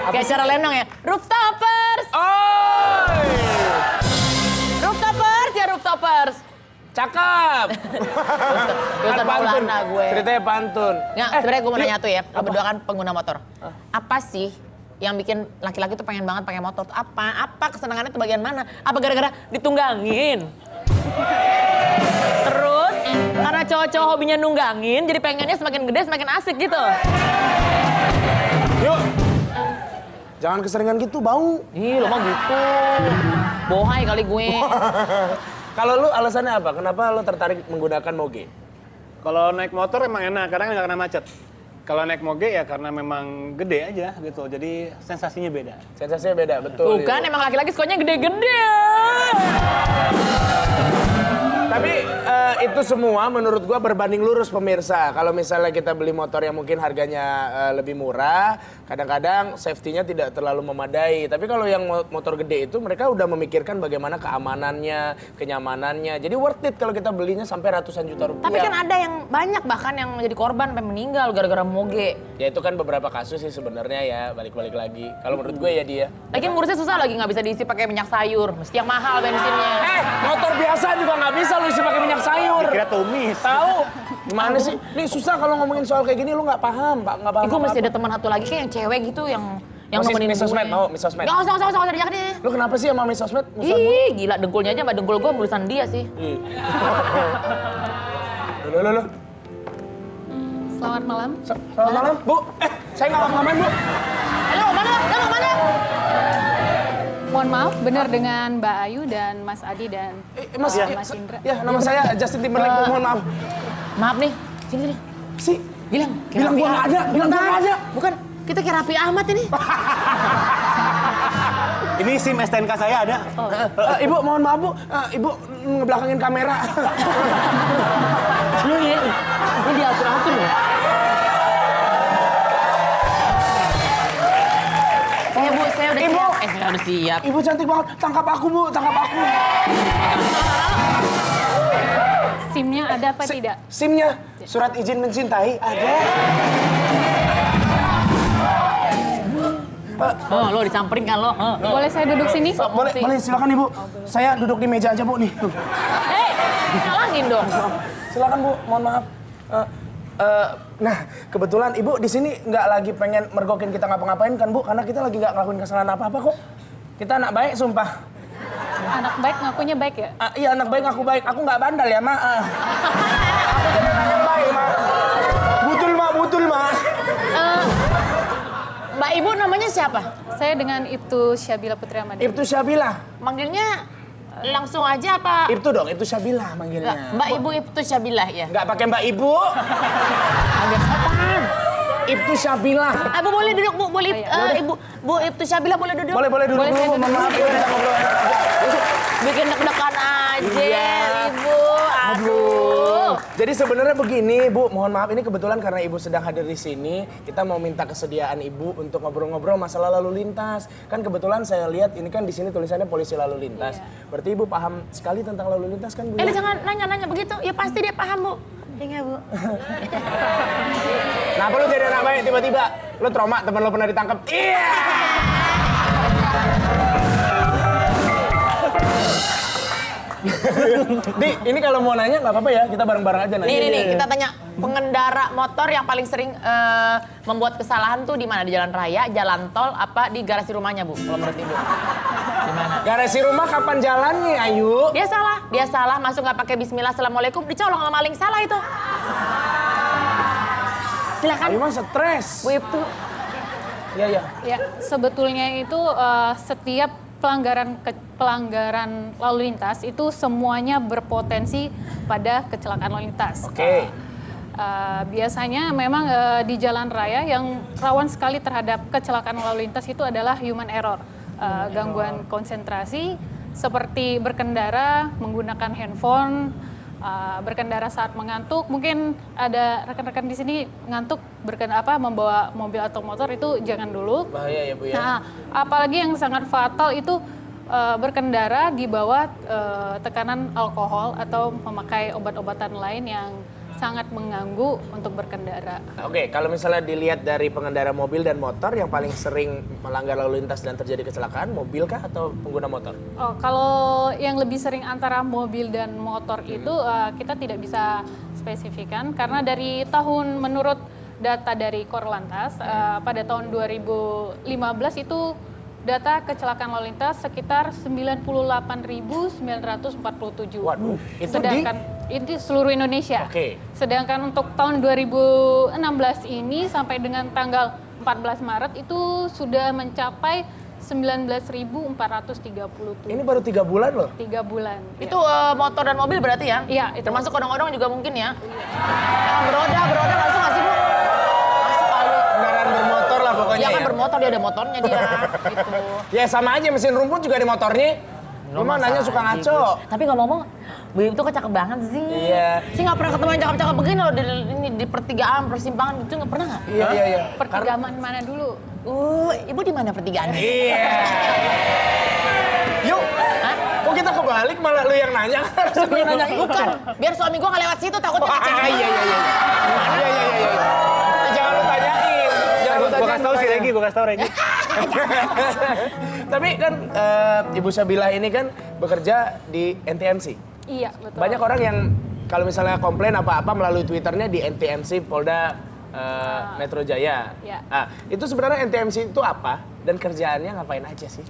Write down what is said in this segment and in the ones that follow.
Kayak cara lenong ya. Rooftopers! Rooftopers ya rooftopers. Cakep. Ustaz Maulana gue. Ceritanya pantun. Nggak, sebenarnya gue mau nanya tuh ya, lo berdua kan pengguna motor. Apa sih yang bikin laki-laki tuh pengen banget pakai motor? Apa kesenangannya tuh bagian mana? Apa gara-gara ditunggangin? Terus karena cowok-cowok hobinya nunggangin, jadi pengennya semakin gede semakin asik gitu. Yuk. Jangan keseringan gitu, bau. Ih, lo mah gitu. Bohai kali gue. Kalau lu alasannya apa? Kenapa lu tertarik menggunakan moge? Kalau naik motor emang enak, karena nggak kena macet. Kalau naik moge ya karena memang gede aja gitu, jadi sensasinya beda. Sensasinya beda, betul. Bukan, emang laki-laki sukanya gede-gede. Tapi itu semua menurut gua berbanding lurus pemirsa. Kalau misalnya kita beli motor yang mungkin harganya lebih murah, kadang-kadang safety-nya tidak terlalu memadai. Tapi kalau yang motor gede itu mereka udah memikirkan bagaimana keamanannya, kenyamanannya. Jadi worth it kalau kita belinya sampai ratusan juta rupiah. Tapi kan ada yang banyak bahkan yang menjadi korban sampai meninggal gara-gara moge. Ya itu kan beberapa kasus sih sebenarnya ya, balik-balik lagi. Kalau menurut gue ya dia. Lagi ngurusnya susah lagi, nggak bisa diisi pakai minyak sayur. Mesti yang mahal bensinnya. Motor biasa juga nggak bisa lu isi pakai minyak sayur. Kira tumis. Tahu? Gimana sih? Nih susah kalau ngomongin soal kayak gini lu nggak paham, Pak. Nggak paham. Gue mesti ada teman satu lagi kayak yang cewek gitu yang nemenin Miss Sosmed, mau Miss Sosmed. Nggak usah diajak deh. Lu kenapa sih sama Miss Sosmed? Ih, gila dengkulnya aja sama dengkul gue tulisan dia sih. Lu. Selamat malam. Selamat malam, Bu. Saya nggak ngapa-ngapain, Bu. Halo, mana? Lo mau mana? Mohon maaf, benar dengan Mbak Ayu dan Mas Adi dan Mas, Mas Indra. Ya, nama saya Justin Timberlake, Bu. Mohon maaf. Maaf nih, sini. Si, Bilang gua nggak ada, bilang gua nggak ada. Bukan, kita kayak Raffi Ahmad ini. Ini SIM STNK saya ada. Ibu, mohon maaf, Bu. Ibu ngebelakangin kamera. Lu ya, ini diatur-atur loh. Saya udah Ibu. siap. Saya udah siap. Ibu cantik banget. Tangkap aku, Bu. Tangkap aku. SIM-nya ada apa tidak? SIM-nya, surat izin mencintai, ada. Oh, lo disamperin kan lo? Boleh saya duduk sini? Boleh, silakan Ibu. Saya duduk di meja aja, Bu, nih. Hei, nyalangin dong. Silakan, Bu. Mohon maaf. Nah, kebetulan Ibu di sini nggak lagi pengen mergokin kita ngapa-ngapain kan, Bu? Karena kita lagi nggak ngelakuin kesalahan apa-apa kok. Kita anak baik, sumpah. Anak baik ngakunya baik ya? Iya, anak baik, aku baik. Aku nggak bandal ya, Ma. Aku jadi anak yang baik, Ma. Butul, Ma. Mbak Ibu namanya siapa? Saya dengan Ibtu Syabila Putri Amadani. Ibtu Syabila. Manggilnya langsung aja apa? Ibtu dong, Ibtu Syabila manggilnya. Mbak Ibu Ibtu Syabilah ya? Nggak pakai Mbak Ibu. Manggil apaan? Ibtu Syabila. Bu boleh duduk Bu, boleh Bu Ibtu Syabilah boleh duduk? Boleh duduk Boleh dulu, saya mohon duduk maaf. sini? Kita bisa ngobrol. Bikin deg-degan aja Iya. Ibu. Aduh. Jadi sebenarnya begini, Bu, mohon maaf ini kebetulan karena Ibu sedang hadir di sini, kita mau minta kesediaan Ibu untuk ngobrol-ngobrol masalah lalu lintas. Kan kebetulan saya lihat ini kan di sini tulisannya polisi lalu lintas. Berarti Ibu paham sekali tentang lalu lintas kan, Bu? Lu jangan nanya-nanya begitu. Ya pasti dia paham, Bu. Iya, Bu. Kenapa lu jadi anak baik tiba-tiba? Lu trauma teman lu pernah ditangkap? Iya! Di, ini kalau mau nanya nggak apa-apa ya, kita bareng-bareng aja nanya. Nih, kita tanya pengendara motor yang paling sering membuat kesalahan tuh di mana? Di jalan raya, jalan tol, apa di garasi rumahnya, Bu? Kalau menurut Ibu. Di mana? Garasi rumah kapan jalannya, Ayu? Dia salah masuk nggak pakai bismillah, assalamualaikum, dicolong sama maling, salah itu. Silakan. Ayu mah stres. Bu Ibtu. Iya. Ya, sebetulnya itu setiap pelanggaran lalu lintas itu semuanya berpotensi pada kecelakaan lalu lintas. Oke. Biasanya memang di jalan raya yang rawan sekali terhadap kecelakaan lalu lintas itu adalah human error, gangguan konsentrasi seperti berkendara menggunakan handphone, berkendara saat mengantuk. Mungkin ada rekan-rekan di sini ngantuk membawa mobil atau motor, itu jangan dulu. Bahaya ya, Bu ya. Nah, apalagi yang sangat fatal itu berkendara di bawah tekanan alkohol atau memakai obat-obatan lain yang sangat mengganggu untuk berkendara. Oke, kalau misalnya dilihat dari pengendara mobil dan motor yang paling sering melanggar lalu lintas dan terjadi kecelakaan, mobil kah atau pengguna motor? Oh, kalau yang lebih sering antara mobil dan motor itu kita tidak bisa spesifikan karena dari tahun menurut data dari Korlantas pada tahun 2015 itu data kecelakaan lalu lintas sekitar 98.947. Waduh, itu Sedangkan itu seluruh Indonesia. Oke. Sedangkan untuk tahun 2016 ini sampai dengan tanggal 14 Maret itu sudah mencapai 19.437. Ini baru 3 bulan loh. 3 bulan. Itu motor dan mobil berarti ya? Iya, itu. Termasuk odong-odong juga mungkin ya? Yang beroda masuk nggak sih Bu? Masuk kali. Kendaraan bermotor lah pokoknya Ya kan ya. bermotor dia ada motornya dia gitu. Ya sama aja mesin rumput juga di motornya. Cuma nanya suka ngaco. Tapi ngomong-ngomong, Bu Im tuh kok cakep banget sih. Iya. Sih nggak pernah ketemu yang cakep-cakep begini loh di pertigaan, persimpangan gitu nggak pernah nggak? Iya. Pertigaan mana dulu? Ibu di mana pertigaannya? Iya. Yuk. Hah? Kok kita kebalik malah lu yang nanya? Harusnya gue yang nanya. Bukan, biar suami gua nggak lewat situ takutnya Wah, kecil. iya. Jangan lu tanyain. Jangan lu Gue tanyain. kasih tau si Regi, gue kasih tau Regi. Tapi kan Ibu Syabila ini kan bekerja di NTMC. Iya, betul. Banyak orang yang kalau misalnya komplain apa-apa melalui Twitternya di NTMC Polda Metro Jaya. Ya. Itu sebenarnya NTMC itu apa dan kerjaannya ngapain aja sih?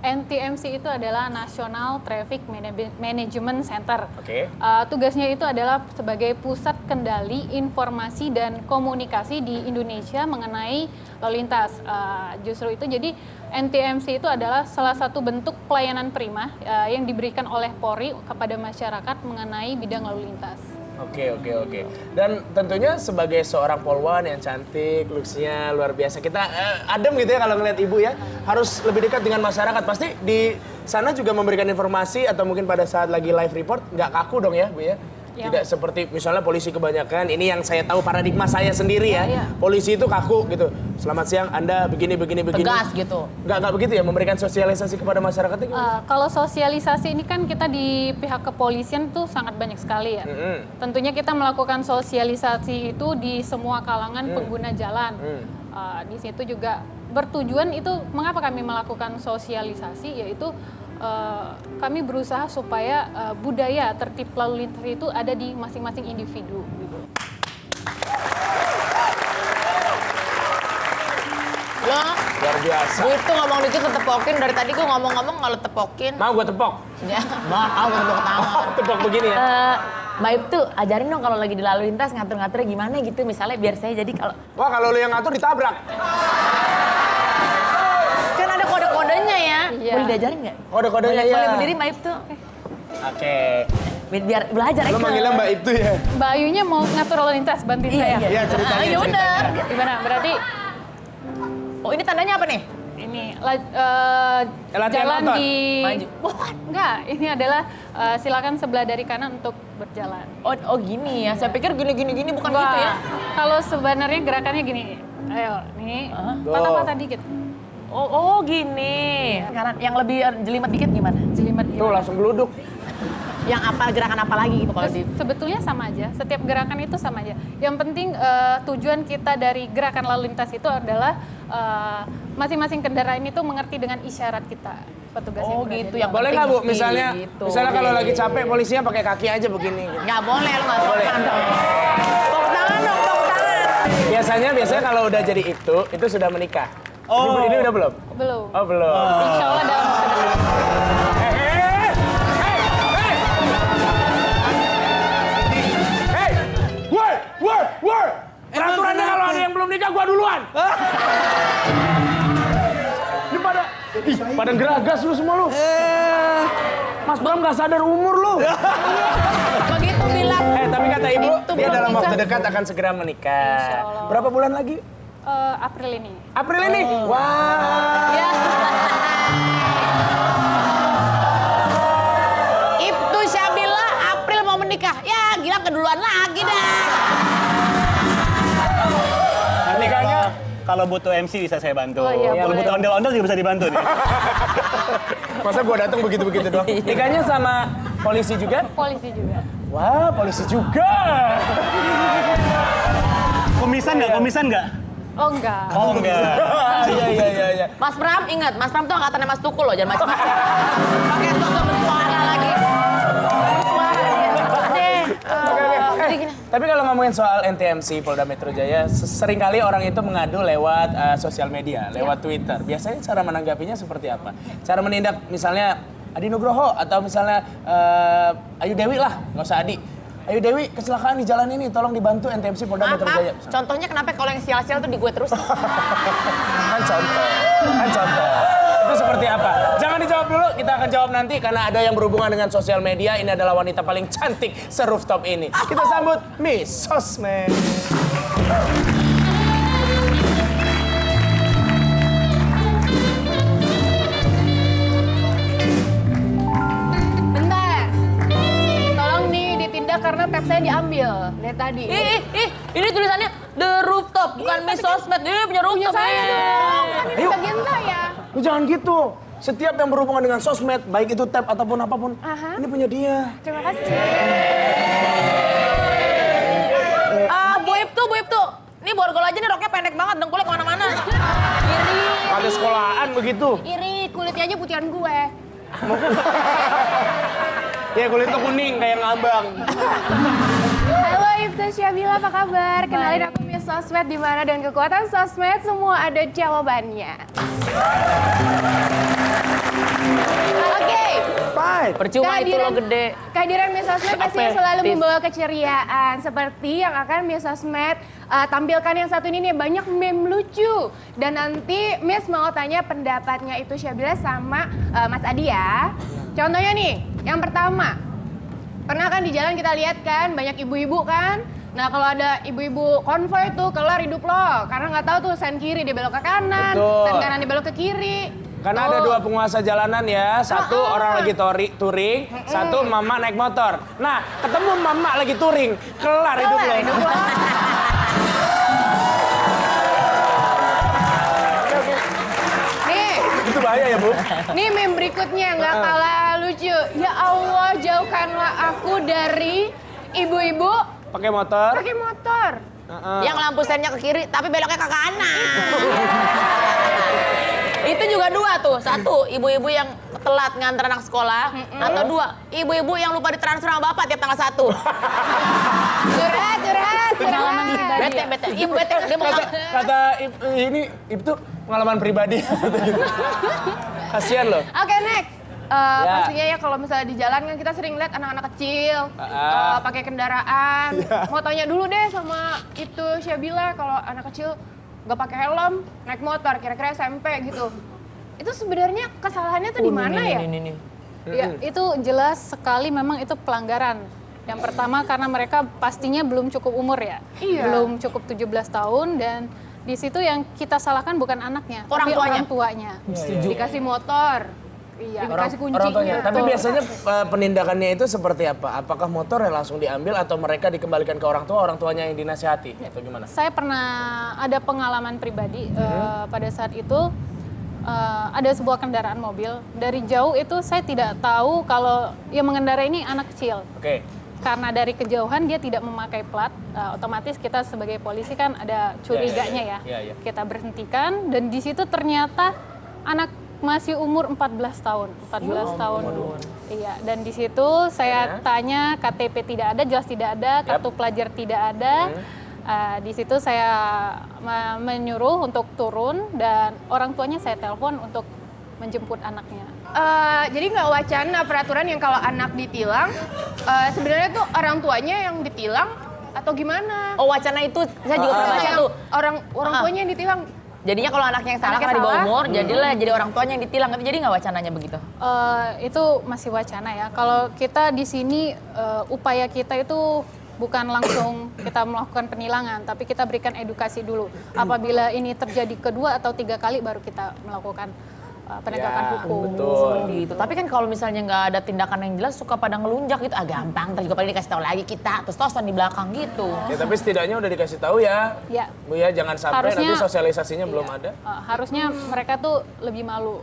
NTMC itu adalah National Traffic Management Center. Oke. Tugasnya itu adalah sebagai pusat kendali informasi dan komunikasi di Indonesia mengenai lalu lintas. Justru itu jadi NTMC itu adalah salah satu bentuk pelayanan prima yang diberikan oleh Polri kepada masyarakat mengenai bidang lalu lintas. Oke. Dan tentunya sebagai seorang polwan yang cantik, looks-nya luar biasa. Kita adem gitu ya kalau ngeliat ibu ya. Harus lebih dekat dengan masyarakat. Pasti di sana juga memberikan informasi atau mungkin pada saat lagi live report nggak kaku dong ya Bu ya? Ya. Tidak seperti misalnya polisi kebanyakan, ini yang saya tahu paradigma saya sendiri ya. Iya. Polisi itu kaku gitu. Selamat siang, Anda begini. Tegas gitu. Nggak begitu ya, memberikan sosialisasi kepada masyarakat itu gimana? Kalau sosialisasi ini kan kita di pihak kepolisian tuh sangat banyak sekali ya. Tentunya kita melakukan sosialisasi itu di semua kalangan pengguna jalan. Di situ juga bertujuan itu mengapa kami melakukan sosialisasi yaitu kami berusaha supaya budaya tertib lalu lintas itu ada di masing-masing individu. Gitu. Loh, Luar biasa. Bu itu ngomong dikit lu tepokin. Dari tadi gua ngomong-ngomong nggak lu tepokin. Mau gue tepok? Ya, mau gua tepok tangan. Tepok begini ya? Mbak Ip tuh ajarin dong kalau lagi di lalu lintas ngatur-ngaturnya gimana gitu. Misalnya biar saya jadi kalau Wah kalau lu yang ngatur ditabrak. kan ada kode-kodenya ya. Iya. Boleh diajarin nggak? Kode-kodenya ya. Boleh berdiri Mbak Ip tuh. Oke. Biar belajar aja. Lo manggilnya Mbak Ibtu ya? Mbak Ayunya mau ngatur lalu lintas, bantuin saya. Iya, ceritanya. Ya benar. Gimana? Berarti Oh ini tandanya apa nih? ini Latihan jalan nonton. di Maju. enggak, ini adalah silakan sebelah dari kanan untuk berjalan. Oh gini ya. Saya pikir gini bukan Wah, gitu ya. Kalau sebenarnya gerakannya gini. Ayo, nih. Patah-patah dikit. Oh gini. Kanan yang lebih jelimet dikit gimana? Jelimet Tuh gimana? langsung geluduk. Yang apa gerakan apa lagi gitu kalau di Sebetulnya sama aja, setiap gerakan itu sama aja. Yang penting tujuan kita dari gerakan lalu lintas itu adalah masing-masing kendaraan itu mengerti dengan isyarat kita. Petugas yang Oh berada gitu di yang Boleh nggak Bu? penting Misalnya, gitu. misalnya kalau lagi capek polisinya pakai kaki aja begini. Gitu. Nggak boleh lu nggak Boleh. sopan dong. Tepuk tangan dong, tepuk tangan. Biasanya kalau udah jadi itu sudah menikah. Ini udah belum? Belum. Oh belum. Insya Allah dalam waktu dekat. Woi! Peraturannya kalau ada yang belum nikah gua duluan. Ini pada geragas lu semua lu. Mas Bram nggak sadar umur lu. Begitu bilang. Tapi kata ibu, Itu dia belum dalam waktu nikah. dekat akan segera menikah. Insya Allah. Berapa bulan lagi? April ini. April ini? Wah. Ya. Ibtu Syabila April mau menikah. Ya gila keduluan lagi dah. Nanti kalau butuh MC bisa saya bantu. Oh, iya, Kalau boleh. butuh ondel-ondel juga bisa dibantu nih. Masa gua datang begitu-begitu doang? Nikahnya sama polisi juga? Polisi juga. Wah, polisi juga. Komisan nggak? Oh enggak. Oh enggak. Iya. Mas Pram, ingat, Mas Pram tuh angkatannya Mas Tukul loh, jangan macam-macam. Pakai sosok bersuara lagi. Bersuara deh. Jadi gini. Tapi kalau ngomongin soal NTMC Polda Metro Jaya, seringkali orang itu mengadu lewat sosial media, lewat Twitter. Biasanya cara menanggapinya seperti apa? Cara menindak misalnya Adi Nugroho atau misalnya Ayu Dewi lah, nggak usah Adi. Ayu Dewi, kecelakaan di jalan ini, tolong dibantu NTMC Polda Metro Jaya. Contohnya kenapa kalau yang sial-sial tuh di gue terus? Kan contoh. Itu seperti apa? Jangan dijawab dulu, kita akan jawab nanti karena ada yang berhubungan dengan sosial media. Ini adalah wanita paling cantik se-rooftop ini. Kita sambut Miss Sosmed. Bentar. Tolong nih ditindak karena tab saya diambil dari tadi. Ini tulisannya The Rooftop, bukan Miss Sosmed. Ini punya rooftop. Saya dong, kan ini Ayo. bagian saya. Lu jangan gitu. Setiap yang berhubungan dengan sosmed, baik itu tab ataupun apapun, ini punya dia. Terima kasih. Bu Ibtu. Ini borgol aja nih roknya pendek banget, dengkulnya kemana-mana. Ada sekolahan begitu. Iri, kulitnya aja putihan gue. Ya kulitnya kuning kayak ngabang. Halo Ibtu Syabila, apa kabar? Kenalin aku Miss Sosmed, di mana dan kekuatan sosmed semua ada jawabannya. Oke. Bye. Percuma itu lo gede. Kehadiran Miss Sosmed pastinya Apa? selalu Tis. membawa keceriaan. Seperti yang akan Miss Sosmed tampilkan yang satu ini nih, banyak meme lucu. Dan nanti Miss mau tanya pendapatnya itu Syabila sama Mas Adi ya. Contohnya nih, yang pertama. Pernah kan di jalan kita lihat kan banyak ibu-ibu kan? Nah kalau ada ibu-ibu konvoy tuh kelar hidup lo. Karena nggak tahu tuh sen kiri dia belok ke kanan, Betul. sen kanan dia belok ke kiri. Karena ada dua penguasa jalanan ya, satu orang lagi touring, satu mama naik motor. Nah, ketemu mama lagi touring, kelar hidup lo. Nih, Itu bahaya ya, Bu? nih meme berikutnya nggak kalah lucu. Ya Allah, jauhkanlah aku dari ibu-ibu Pakai motor. pakai motor. Yang lampu sennya ke kiri, tapi beloknya ke kanan. Itu juga dua tuh. Satu, ibu-ibu yang telat nganter anak sekolah. Atau dua, ibu-ibu yang lupa ditransfer sama bapak tiap tanggal 1. Curhat. Pengalaman pribadi. Bete. Ibu bete, dia mau Kata ini itu pengalaman pribadi. Kasihan loh. Oke, next. Pastinya ya kalau misalnya di jalan kan kita sering lihat anak-anak kecil pakai kendaraan. Mau tanya dulu deh sama itu Syabila, kalau anak kecil nggak pakai helm naik motor, kira-kira SMP gitu. Itu sebenarnya kesalahannya tuh di mana ya? Ya, itu jelas sekali memang itu pelanggaran. Yang pertama karena mereka pastinya belum cukup umur ya. Iya. Belum cukup 17 tahun dan di situ yang kita salahkan bukan anaknya, Orang tapi tuanya. orang tuanya. Dikasih motor, Iya. dikasih Orang kuncinya. tuanya. Tapi biasanya penindakannya itu seperti apa? Apakah motor yang langsung diambil atau mereka dikembalikan ke orang tuanya yang dinasihati atau gimana? Saya pernah ada pengalaman pribadi pada saat itu ada sebuah kendaraan mobil dari jauh itu saya tidak tahu kalau yang mengendarai ini anak kecil. Oke. Karena dari kejauhan dia tidak memakai plat, otomatis kita sebagai polisi kan ada curiganya ya. Iya. Kita berhentikan dan di situ ternyata anak masih umur 14 tahun. 14 tahun. Iya, dan di situ saya tanya KTP tidak ada, jelas tidak ada, kartu pelajar tidak ada. Di situ saya menyuruh untuk turun dan orang tuanya saya telepon untuk menjemput anaknya. Jadi nggak wacana peraturan yang kalau anak ditilang, sebenarnya tuh orang tuanya yang ditilang atau gimana? Oh, wacana itu saya juga pernah baca Yang tuh. orang tuanya yang ditilang. Jadinya kalau anaknya yang salah Anaknya karena di bawah salah. umur, jadilah jadi orang tuanya yang ditilang. Itu jadi nggak wacananya begitu? Itu masih wacana ya. Kalau kita di sini upaya kita itu bukan langsung kita melakukan penilangan, tapi kita berikan edukasi dulu. Apabila ini terjadi kedua atau 3 kali baru kita melakukan penegakan hukum. Betul. Seperti itu. Tapi kan kalau misalnya nggak ada tindakan yang jelas suka pada ngelunjak gitu, gampang. Terus juga paling dikasih tahu lagi kita, terus tosan di belakang gitu. Ya tapi setidaknya udah dikasih tahu ya. Ya. Bu ya, jangan sampai Harusnya- nanti sosialisasinya belum ada. Harusnya mereka tuh lebih malu.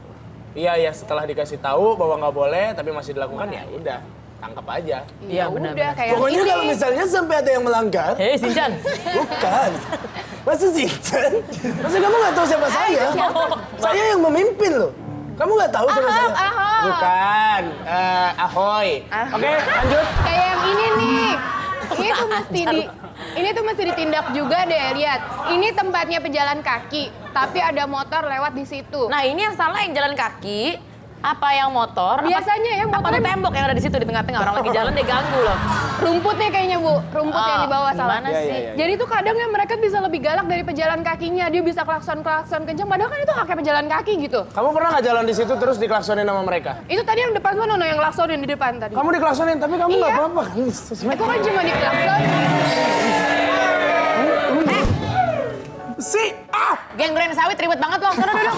Iya, setelah dikasih tahu bahwa nggak boleh tapi masih dilakukan ya udah. tangkap aja. Iya, udah benar-benar. kayak Pokoknya ini. kalau misalnya sampai ada yang melanggar, Hei, Sinchan. bukan. Masa Sinchan? Masa kamu nggak tahu siapa saya? Saya yang memimpin loh. Kamu nggak tahu siapa saya? Ahok. Bukan. Ahoy. Oke, lanjut. Kayak yang ini nih. Ini tuh mesti ditindak juga deh, lihat. Ini tempatnya pejalan kaki, tapi ada motor lewat di situ. Nah, ini yang salah yang jalan kaki, apa yang motor? Biasanya ya, apa motornya- tuh tembok yang ada di situ di tengah-tengah orang lagi jalan dia ganggu loh. Rumputnya kayaknya, Bu. Rumput yang di bawah salah. Gimana Iya, sih? iya, iya. Jadi tuh kadang ya mereka bisa lebih galak dari pejalan kakinya. Dia bisa klakson-klakson kencang, padahal kan itu haknya pejalan kaki gitu. Kamu pernah nggak jalan di situ terus diklaksonin sama mereka? Itu tadi yang depan sana, yang klaksonin di depan tadi. Kamu diklaksonin tapi kamu nggak Iya. apa-apa. Aku kan cuma diklakson. Geng Duren Sawit ribet banget loh. Sana duduk.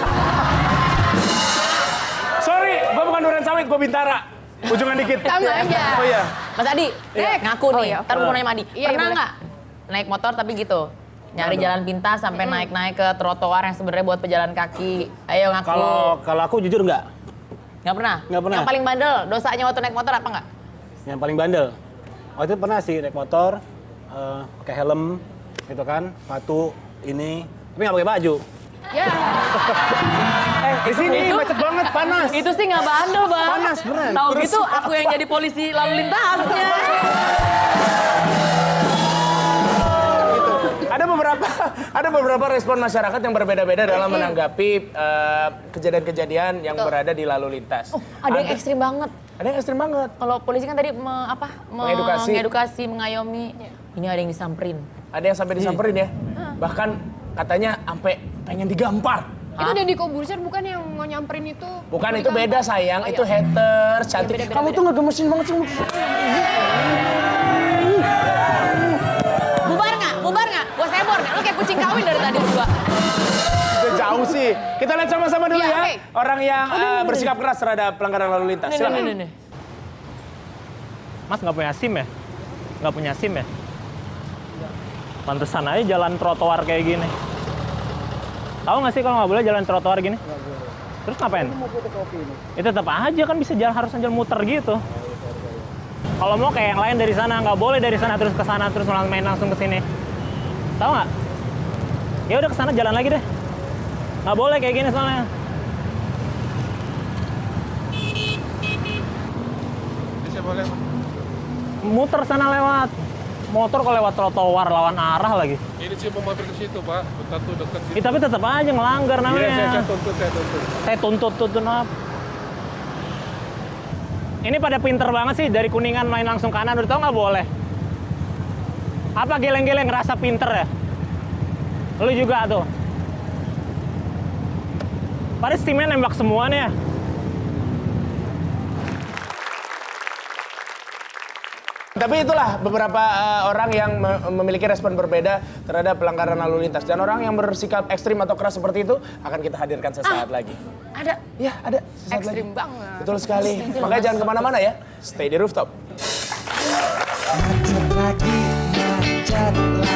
Sorry, gua bukan Duren Sawit, gua Bintara. Ujungan dikit. Sama aja. Oh iya. Mas Adi, ngaku Oh, nih. iya. Ntar mau nanya sama Adi. Iya, Pernah boleh. nggak naik motor tapi gitu? Nyari jalan pintas sampai naik-naik ke trotoar yang sebenarnya buat pejalan kaki. Ayo ngaku. Kalau aku jujur nggak. Nggak pernah? Nggak pernah. Yang paling bandel, dosanya waktu naik motor apa nggak? Yang paling bandel. Waktu itu pernah sih naik motor, pakai helm, gitu kan, sepatu, ini, tapi nggak pakai baju. Ya. Di sini macet banget, panas. Itu sih nggak bandel, Bang. Panas, beneran. Tahu gitu aku yang jadi polisi lalu lintasnya. Ada beberapa respon masyarakat yang berbeda-beda dalam menanggapi kejadian-kejadian yang berada di lalu lintas. Ada yang ekstrim banget. Ada yang ekstrim banget. Kalau polisi kan tadi Mengedukasi. mengedukasi, mengayomi. Ini ada yang disamperin. Ada yang sampai disamperin ya. Bahkan katanya sampai pengen digampar. Itu Deddy Corbuzier bukan yang mau nyamperin itu? Bukan, itu beda sayang, itu haters, cantik. beda, Kamu beda. tuh ngegemesin banget sih. Bubar nggak? Bubar nggak? Gua sebor nih. Lu kayak kucing kawin dari tadi berdua. Udah jauh sih. Kita lihat sama-sama dulu Iya, ya. oke. Orang yang bersikap keras terhadap pelanggaran lalu lintas. Silakan. Nih. Mas nggak punya SIM ya? Nggak punya SIM ya? Pantesan aja jalan trotoar kayak gini. Tahu nggak sih kalau nggak boleh jalan trotoar gini? Terus ngapain? Itu tetap aja kan bisa jalan, harus jalan muter gitu. Kalau mau kayak yang lain dari sana, nggak boleh dari sana terus ke sana terus main langsung ke sini. Tahu nggak? Ya udah ke sana jalan lagi deh. Nggak boleh kayak gini soalnya. Muter sana lewat. Motor kalau lewat trotoar lawan arah lagi. Ini sih mau mampir ke situ, Pak. Bentar tuh dekat situ. Tapi tetap aja ngelanggar namanya. Iya, saya tuntut. Saya tuntut apa? Ini pada pinter banget sih dari Kuningan main langsung kanan, udah tau nggak boleh. Apa geleng-geleng ngerasa pinter ya? Lu juga tuh. Pada timnya nembak semua nih ya. Tapi itulah beberapa orang yang memiliki respon berbeda terhadap pelanggaran lalu lintas. Dan orang yang bersikap ekstrim atau keras seperti itu akan kita hadirkan sesaat lagi. Ada. Ya, ada. Sesaat Ekstrim lagi. banget. Betul sekali. Makanya jangan kemana-mana ya. Stay di rooftop. Macet lagi, macet lagi.